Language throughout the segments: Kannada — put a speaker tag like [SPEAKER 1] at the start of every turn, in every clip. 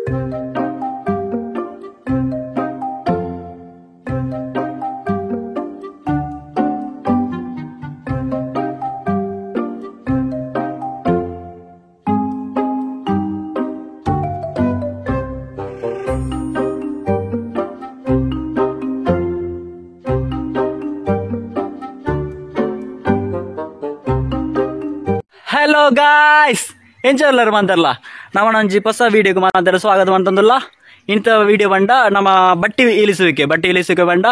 [SPEAKER 1] ಹಲೋ ಗಾಯ್ಸ್ ಎಂಚಲ್ಲರು ಮಂತಲ್ಲ ನಮ್ಮನೊಂಜಿ ಹೊಸ ವಿಡಿಯೋಗೆ ಮಾತಾಡ ಸ್ವಾಗತ ಅಂತಂದುಲ್ಲ ಇಂಥ ವಿಡಿಯೋ ಬಂಡ ನಮ್ಮ ಬಟ್ಟಿ ಇಳಿಸುವಿಕೆ ಬಂಡ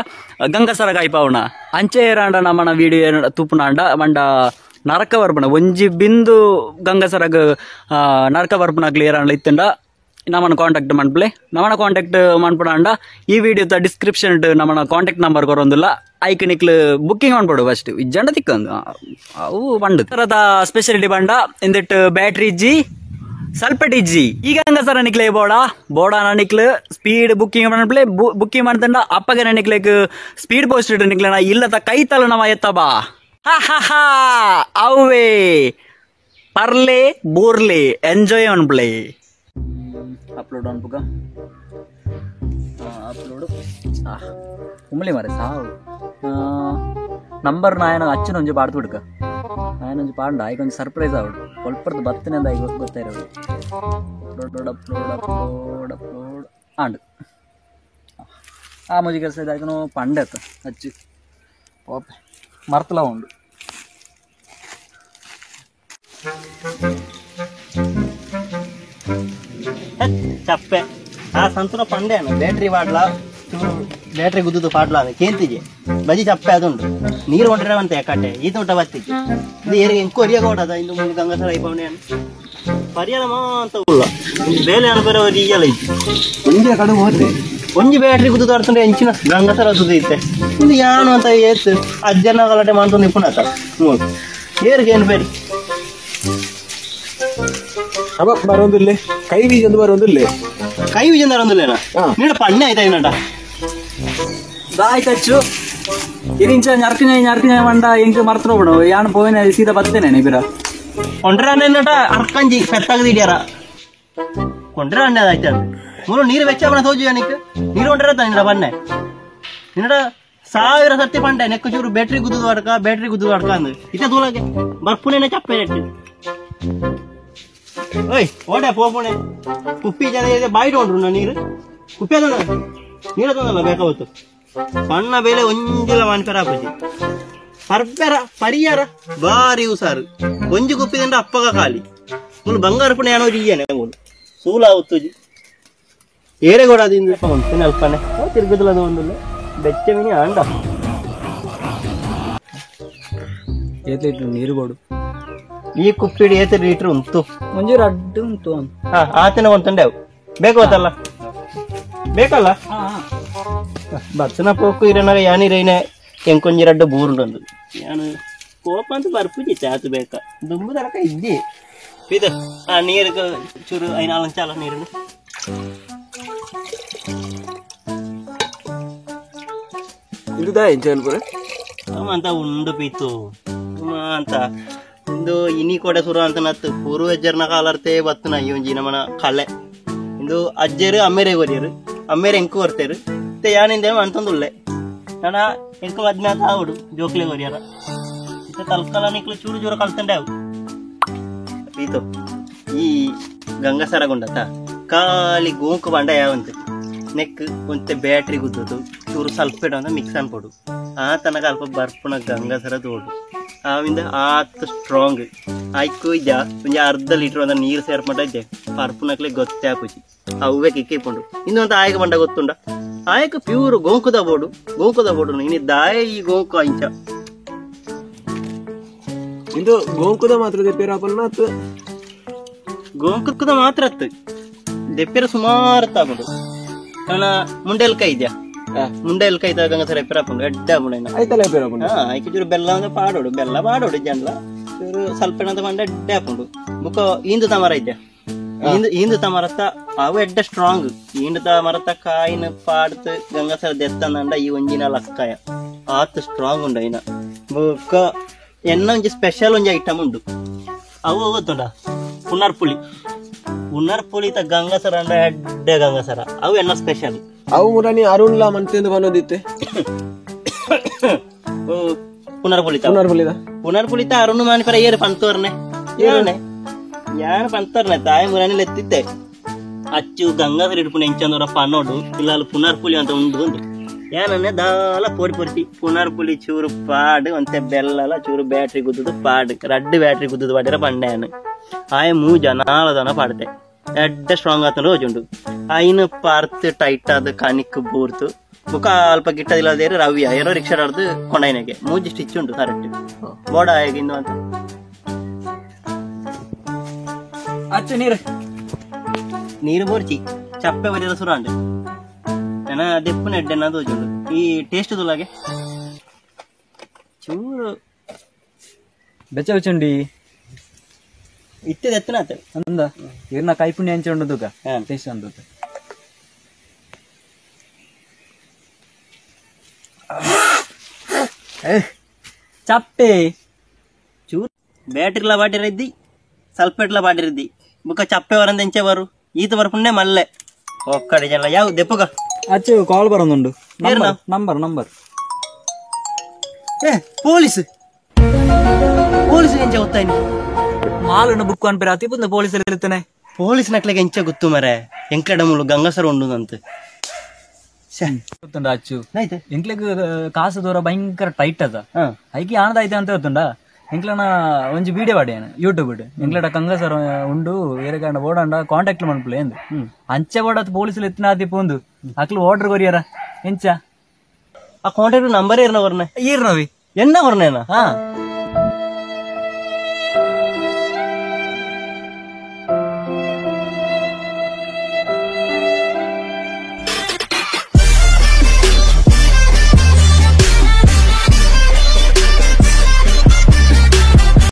[SPEAKER 1] ಗಂಗಸರ ಕಾಯ್ಪವಣ ಅಂಚೆ ರಾಂಡ ನಮ್ಮನ ವಿಡಿಯೋ ತೂಪುನಾಂಡ ಬಂಡ ನರಕ ಬರ್ಪಣ ಒಂಜಿ ಬಿಂದು ಗಂಗಸರಗ ನರಕ ಬರ್ಪಣ ಕ್ಲಿಯರ್ ಅಂಡ ಇತ್ತಂಡ ನಮ್ಮನ ಕಾಂಟ್ಯಾಕ್ಟ್ ಮಾಡ್ಪ್ಲೆ ನಮ್ಮನ ಕಾಂಟ್ಯಾಕ್ಟ್ ಮಾಡ್ಪಡ ಈ ವಿಡಿಯೋದ ಡಿಸ್ಕ್ರಿಪ್ಷನ್ ನಮ್ಮನ ಕಾಂಟ್ಯಾಕ್ಟ್ ನಂಬರ್ ಕೊರೊಂದಿಲ್ಲ ಐಕ್ ನಿಕ್ಲು ಬುಕ್ಕಿಂಗ್ ಮಾಡ್ಬಿಡು ಫಸ್ಟ್ ಇಜ್ಜಂಡ ತಿಕ್ಕೊಂದು ಅವು ಬಂಡು ಥರದ ಸ್ಪೆಷಾಲಿಟಿ ಬಂಡ ಇಂದಿಟ್ ಬ್ಯಾಟ್ರಿ ಇಜ್ಜಿ ಸ್ವಲ್ಪ ಇಜ್ಜಿ ಈಗ ಸರ ನಿಕ್ಲೆ ಬೋಡಾ ನಿಕ್ಲು ಸ್ಪೀಡ್ ಬುಕ್ಕಿಂಗ್ ಮಾಡ್ಪ್ಲೆ ಬುಕ್ಕಿಂಗ್ ಮಾಡ್ತಂಡ ಅಪ್ಪಗೆ ನಿಕ್ಲೆಕ್ ಸ್ಪೀಡ್ ಪೋಸ್ಟ್ ಇಟ್ಟು ನಿಕ್ಲೆನ ಇಲ್ಲದ ಕೈ ತಲ ನವ ಎತ್ತಬಾ ಹಾ ಅವೇ ಪರ್ಲೆ ಬೋರ್ಲೆ ಎಂಜಾಯ್ ಅನ್ಪ್ಲೆ ಅಪ್ಲೋಡ್ ಅನ್ಪುಗ ಅಪ್ಲೋಡ್ ಉಮ್ಮಳಿ ಮಾರೆ ಸಾವು ನಂಬರ್ ನಾಯನ ಅಚ್ಚನ ಒಂಜಿ ಪಾಡ್ತು ಬಿಡ್ಕ ನಾಯನೊಂಜಿ ಪಾಂಡ ಈಗ ಒಂದು ಸರ್ಪ್ರೈಸ್ ಆವಡು ಸ್ವಲ್ಪರ್ದು ಬರ್ತನೆ ಅಂತ ಈಗ ಗೊತ್ತಾಯಿರೋದು ಅಪ್ಲೋಡ್ ಆಂಡ್ ಆ ಮುಜಿ ಕೆಲಸ ಇದಾಗನು ಪಂಡೆ ಆಯ್ತು ಹಚ್ಚಿ ಓಕೆ ಮರ್ತಲ ಉಂಡು
[SPEAKER 2] ಚಪ್ಪೆ ಆ ಸಂತೂರ ಪಂಡೆ ಬ್ಯಾಟ್ರಿ ಪಾಡ್ಲ ಬ್ಯಾಟ್ರಿ ಗುದ್ದು ಪಾಡ್ಲ ಕೇಂತಿಗೆ ಬಜಿ ಚಪ್ಪೆ ಅದುಂಟು ನೀರು ಹೊಂಟ್ರೆ ಯಾಕಟ್ಟೆ ಈತ ಊಟ ಬತ್ತಿಗೆ ಇದು ಏರಿಗೆ ಎಂಕೋ ಅರಿಯಾಗ ಓಡದ ಇಂದು ಮುಂದೆ ಗಂಗಸರ ಐಪವಣೆ ಪರಿಹಾರ ಮಾಂತ ಉಳ್ಳ ಬೇಲೆ ಅನುಭವ ಈಗಲ್ಲ ಐತಿ ಒಂಜಿ ಕಡೆ ಹೋದ್ರೆ ಒಂಜಿ ಬ್ಯಾಟ್ರಿ ಗುದ್ದು ತಡ್ತಂದ್ರೆ ಎಂಚಿನ ಗಂಗಸರ ಅದು ಐತೆ ಇದು ಯಾನು ಅಂತ ಏತ್ ಅಜ್ಜನ ಗಲಾಟೆ ಮಾಡ್ಕೊಂಡು ನಿಪುಣತ ಏರಿಗೆ ಏನು ಬೇಡಿ
[SPEAKER 3] ಅವ ಬರೋದಿಲ್ಲ ಕೈ ಬೀಜಂದು ಬರೋದಿಲ್ಲ
[SPEAKER 2] ಕೈ ಬೀಜಂದ ಬರೋದಿಲ್ಲ ನೀಡ ಪಣ್ಣೆ ಆಯ್ತಾ ಏನಟ
[SPEAKER 1] ಆಯ್ತಚ್ಚು ಇರಿಂಚ ನರ್ಕಿನ ಮಂಡ ಎಂಕ್ ಮರ್ತು ಬಿಡು ಯಾನು ಪೋಯಿನ ಸೀದಾ ಬರ್ತೇನೆ ನೀಬಿರ
[SPEAKER 2] ಕೊಂಡ್ರೆ ಅನ್ನಟ ಅರ್ಕಂಜಿ ಪೆತ್ತಾಗದ ಹಿಡಿಯಾರ ಕೊಂಡ್ರೆ ಅಣ್ಣೆ ಆಯ್ತ ಮೂರು ನೀರು ವೆಚ್ಚ ಬಣ್ಣ ತೋಜು ಏನಕ್ಕೆ ನೀರು ಹೊಂಟ್ರೆ ನಿನ್ನ ಬನ್ನೆ ನಿನ್ನಡ 1000 ಸರ್ತಿ ಪಂಡೆ ನೆಕ್ಕು ಚೂರು ಬ್ಯಾಟ್ರಿ ಗುದ್ದು ಅಡ್ಕ ಅಂದ್ ಇತ ತೂಲಾಗೆ ಬರ್ಪುನೇನೆ ಚಪ್ಪೆ ನೆಟ್ಟು ಓಯ್ ಓಡೆ ಪೋಪುಣೆ ಕುಪ್ಪಿ ಜನ ಬಾಯಿ ತೊಗೊಂಡ್ರು ನೀರು ಕುಪ್ಪಿ ಅದ ನೀರು ತಂದಲ್ಲ ಬೇಕಾವತ್ತು ಸಣ್ಣ ಬೇಲೆ ಒಂಜಿಲ ಮಾನ್ಪೆರ ಹಾಕಿ ಪರ್ಪೆರ ಪರಿಯಾರ ಬಾರಿ ಉಸಾರು ಒಂಜಿ ಕುಪ್ಪಿದಂಡ ಅಪ್ಪಗ ಖಾಲಿ ಮುಳು ಬಂಗಾರ ಪುಣೆ ಏನೋ ಇಯ್ಯನೆ ಸೂಲ ಅವತ್ತುಜಿ ಏರೆ ಕೊಡೋದಿಂದ ಉಂಟು ಅಲ್ಪನೆ ತಿರುಗುದಲ್ಲ ಒಂದಿಲ್ಲ ಬೆಚ್ಚ ಮಿನಿ ಅಂಡ
[SPEAKER 1] ಏತ್ ನೀರು ಕೊಡು
[SPEAKER 2] ಈ ಕುಪ್ಪಿಡಿ ಏತ್ ಲೀಟ್ರ್ ಉಂಟು
[SPEAKER 1] ಮುಂಜಿ ರಡ್ಡು ಉಂಟು
[SPEAKER 2] ಆತನ ಒಂತಂಡೆ ಅವು ಬೇಕಾವತ್ತಲ್ಲ ಬೇಕಲ್ಲ ಬರ್ತನ ಪೋಕು ಇರನಾಗ ಯಾನಿರೈನೆ ಎಂಕೊಂಜಿ ರಡ್ಡು ಬೂರುಂಡು ಯಾನು ಕೋಪ ಅಂತ ಬರ್ಪುಜಿ ಚಾತು ಬೇಕಾ ದುಂಬು ತರಕ ಇದ್ದಿ ಇದು ಆ ನೀರಿಗೆ ಚೂರು ಐನಾಲಂಚಾಲ ನೀರನ್ನು
[SPEAKER 3] ಇಡುದಾ ಎಂಚಲ್ಪುರ
[SPEAKER 2] ಅಂತ ಉಂಡು ಪೀತು ಅಂತ ಇಂದು ಇನಿ ಕೊಡೆ ಸುರ ಅಂತ ನತ್ತು ಪೂರ್ವಜರ್ನ ಕಾಲರ್ತೆ ಬತ್ತನ ಒಂಜಿ ನಮ್ಮನ ಕಳೆ ಇಂದು ಅಜ್ಜರು ಅಮ್ಮೇರೆ ಕೊರಿಯರು ಅಮ್ಮೇರೆ ಎಂಕು ಬರ್ತೇರು ಮತ್ತೆ ಯಾನಿಂದ ಅಂತಂದುಳ್ಳೆ ನಾನ ಎಂಕು ಮದ್ಮೆ ಅಂತ ಆವಡು ಜೋಕ್ಲೆ ಕೊರಿಯರ ಮತ್ತೆ ತಲ್ಕಲ ನಿಕ್ಲು ಚೂರು ಜೋರ ಕಲ್ತಂಡೆ ಅವು ಪೀತು ಈ ಗಂಗಸರಗೊಂಡತ ಖಾಲಿ ಗೋಂಕು ಬಂಡ ಯಾವಂತ ನೆಕ್ ಒಂತೆ ಬ್ಯಾಟ್ರಿ ಗುದ್ದು ಚೂರು ಸ್ವಲ್ಪ ಅಂತ ಮಿಕ್ಸ್ ಅನ್ಕೊಡು ಆ ತನಕ ಅಲ್ಪ ಬರ್ಪುಣ ಗಂಗಸರ ತೋಡು ಆವಿಂದ ಆತ್ ಸ್ಟ್ರಾಂಗ್ ಆಯ್ಕು ಇದ್ದ ಒಂಜಿ ಅರ್ಧ ಲೀಟರ್ ಒಂದ ನೀರು ಸೇರ್ಪಟ್ಟ ಇದ್ದೆ ಪರ್ಪುನಕ್ಲೆ ಗೊತ್ತೇ ಆಪುಜಿ ಅವೇ ಕಿಕ್ಕಿಕೊಂಡು ಇನ್ನೊಂದು ಆಯಕ ಬಂಡ ಗೊತ್ತುಂಡ ಆಯಕ ಪ್ಯೂರ್ ಗೋಂಕುದ ಬೋಡು ಇನ್ನು ದಾಯ ಈ ಗೋಂಕು ಅಂಚ
[SPEAKER 3] ಇಂದು ಗೋಂಕುದ ಮಾತ್ರ ದೆಪ್ಪೇರಾಪನ್ನ
[SPEAKER 2] ಗೋಂಕುದ ಮಾತ್ರ ಅತ್ತು ದೆಪ್ಪೆರ ಸುಮಾರು ತಗೊಂಡು ನನ್ನ ಮುಂಡೆಲ್ಕಾಯಿ ಇದೆಯಾ ಮುಂಡೆಲ್ಕಾಯಿ ಗಂಗಸರ ಎಪ್ಪೆರಾಪುಂಡು ಎಡ್ಡ ಮುಂಡೆನ
[SPEAKER 3] ಆಯ್ತಲ್ಲ ಎಪ್ಪೇರಾಪುಂಡು
[SPEAKER 2] ಆಯ್ಕೆ ಚೂರು ಬೆಲ್ಲ ಅಂದ್ರೆ ಪಾಡೋಡು ಜನ್ಲ ಚೂರು ಸ್ವಲ್ಪ ಏನಂತ ಬಂಡ ಎಡ್ಡೆ ಹಾಕೊಂಡು ಬುಕ್ಕ ಇಂದು ತಮರ ಐತೆ ಇಂದು ತಮರತ್ತ ಅವು ಎಡ್ಡ ಸ್ಟ್ರಾಂಗ್ ಇಂದು ತಮರತ್ತ ಕಾಯಿನ ಪಾಡ್ತು ಗಂಗಸರ ದೆತ್ತಂದ ಈ ಒಂಜಿನ ಲಕ್ಕಾಯ ಆತ್ ಸ್ಟ್ರಾಂಗ್ ಉಂಡು ಐನ ಬುಕ್ಕ ಎನ್ನ ಒಂಜಿ ಸ್ಪೆಷಲ್ ಒಂಜಿ ಐಟಮ್ ಉಂಡು ಅವು ಗೊತ್ತುಂಡ ಪುನರ್ಪುಳಿ ಪುನರ್ಪುಳಿತ ಗಂಗಸರ ಅಂದ್ರೆ ಹೆಡ್ಡೆ ಗಂಗಸರ ಅವು ಎನ್ನ ಸ್ಪೆಷಲ್
[SPEAKER 3] ಅವು ಮುರಾನಿ ಅರುಣ್ಲಾ ಮಂತೆಂದು ಬಂದೋದಿತ್ತೆ
[SPEAKER 2] ಪುನರ್ಪುಳಿತ ಅರುಣ್ ಮಾನಿಪರ ಏರು ಪಂತೋರ್ನೆ ಯಾರು ಪಂತೋರ್ನೆ ತಾಯಿ ಮುರಾನಿಲ್ ಎತ್ತಿದ್ದೆ ಅಚ್ಚು ಗಂಗಾಧರ ಹಿಡ್ಕೊಂಡು ಎಂಚಂದವರ ಪನ್ನೋಡು ಇಲ್ಲ ಪುನರ್ಪುಲಿ ಅಂತ ಉಂಡು ಏನನ್ನೇ ದಾಲ ಪೋಡಿ ಪೊರಿತಿ ಪುನರ್ಪುಲಿ ಚೂರು ಪಾಡು ಅಂತೆ ಬೆಲ್ಲಲ ಚೂರು ಬ್ಯಾಟ್ರಿ ಗುದ್ದದು ಪಾಡು ರಡ್ಡು ಬ್ಯಾಟ್ರಿ ಗುದ್ದದು ಪಡಿರ ಪಂಡೇನು ಆಯ ಮೂಜ ನಾಳದನ ಪಾಡ್ದೆ ಎಡ್ಡೆ ಸ್ಟ್ರಾಂಗ್ ಆತ ರೋಜುಂಡು ಆಯ್ನ ಪಾರ್ತ್ ಟೈಟ್ ಆದ ಕನಿಕ್ ಬೂರ್ತು ಮುಖ ಅಲ್ಪ ಗಿಟ್ಟದಿಲ್ಲದೇರಿ ರವ್ಯ ಏನೋ ರಿಕ್ಷಾ ಆಡ್ದು ಕೊಂಡೈನಗೆ ಮೂಜಿ ಸ್ಟಿಚ್ ಉಂಟು ಕರೆಕ್ಟ್ ಬೋಡ ಹೇಗಿಂದು ಅಂತ
[SPEAKER 1] ಅಚ್ಚು ನೀರು
[SPEAKER 2] ನೀರು ಬೋರ್ಚಿ ಚಪ್ಪೆ ಬರೀರ ಸುರಾಂಡೆ ಏನ ದೆಪ್ಪು ನೆಡ್ಡೆನ ತೋಜುಂಡು ಈ ಟೇಸ್ಟ್ ತುಲಾಗೆ ಚೂರು
[SPEAKER 1] ಬೆಚ್ಚ ಬೆಚ್ಚುಂಡಿ
[SPEAKER 2] ಇತ್ತಿದ ಎತ್ತನ ಆತ
[SPEAKER 1] ಅಂದ ಇರ್ನ ಕೈಪುಣ್ಯ ಹಂಚೊಂಡು ದುಃಖ ಟೇಸ್ಟ್ ಅಂದ ಚಪ್ಪೆ
[SPEAKER 2] ಚೂರು ಬ್ಯಾಟ್ರಿಲ ಬಾಟಿರಿದ್ದಿ ಸಲ್ಪೇಟ್ಲ ಬಾಟಿರಿದ್ದಿ ಬುಕ್ಕ ಚಪ್ಪೆ ವರಂದ ಎಂಚೆ ಬರು ಈತ ಬರ್ಪುಂಡೆ ಮಲ್ಲೆ ಒಕ್ಕಡೆ ಜನ ಯಾವ ದೆಪ್ಪಗ
[SPEAKER 1] ಅಚ್ಚು ಕಾಲ್ ಬರೋದುಂಡು ನಂಬರ್ ನಂಬರ್
[SPEAKER 2] ಪೊಲೀಸ್ ಪೊಲೀಸ್ ಎಂಚೆ ಗೊತ್ತಾಯ್ನಿ
[SPEAKER 1] ಮಾಲನ್ನು ಬುಕ್ ಅನ್ಪೇರ ಅತಿ ಬಂದ ಪೊಲೀಸ್ ಇರ್ತಾನೆ
[SPEAKER 2] ಪೊಲೀಸ್ ನಕ್ಲೆಗೆ ಎಂಚೆ ಗೊತ್ತು ಮರೆ ಎಂಕಡ ಮುಳು ಗಂಗಸರು ಉಂಡು ಅಂತ
[SPEAKER 1] ಗೊತ್ತುಂಡ ಅಚ್ಚು ಎಂಕ್ಲೆಗ್ ಕಾಸು ದೂರ ಭಯಂಕರ ಟೈಟ್ ಅದ ಐಕಿ ಆನದ ಐತೆ ಅಂತ ಗೊತ್ತುಂಡ ಎಂಕ್ಲನ ಒಂಜಿ ವಿಡಿಯೋ ಪಾಡ್ಯಾನ ಯೂಟ್ಯೂಬ್ ಎಂಕ್ಲಡ ಕಂಗಸರ ಉಂಡು ಏರೆಗಂಡ ಓಡಾಂಡ ಕಾಂಟ್ಯಾಕ್ಟ್ ಮಾಡ್ಪುಲೆ ಎಂದು ಅಂಚೆ ಓಡತ್ ಪೊಲೀಸ್ ಎತ್ತಿನ ಆದಿ ಪೋಂದು ಅಕ್ಲು ಓರ್ಡರ್ ಕೊರಿಯಾರ ಎಂಚ
[SPEAKER 2] ಆ ಕಾಂಟ್ಯಾಕ್ಟ್ ನಂಬರ್ ಏರ್ನ ವರ್ನೆ
[SPEAKER 1] ಈರ್ನವಿ
[SPEAKER 2] ಎನ್ನ ವರ್ನೇನ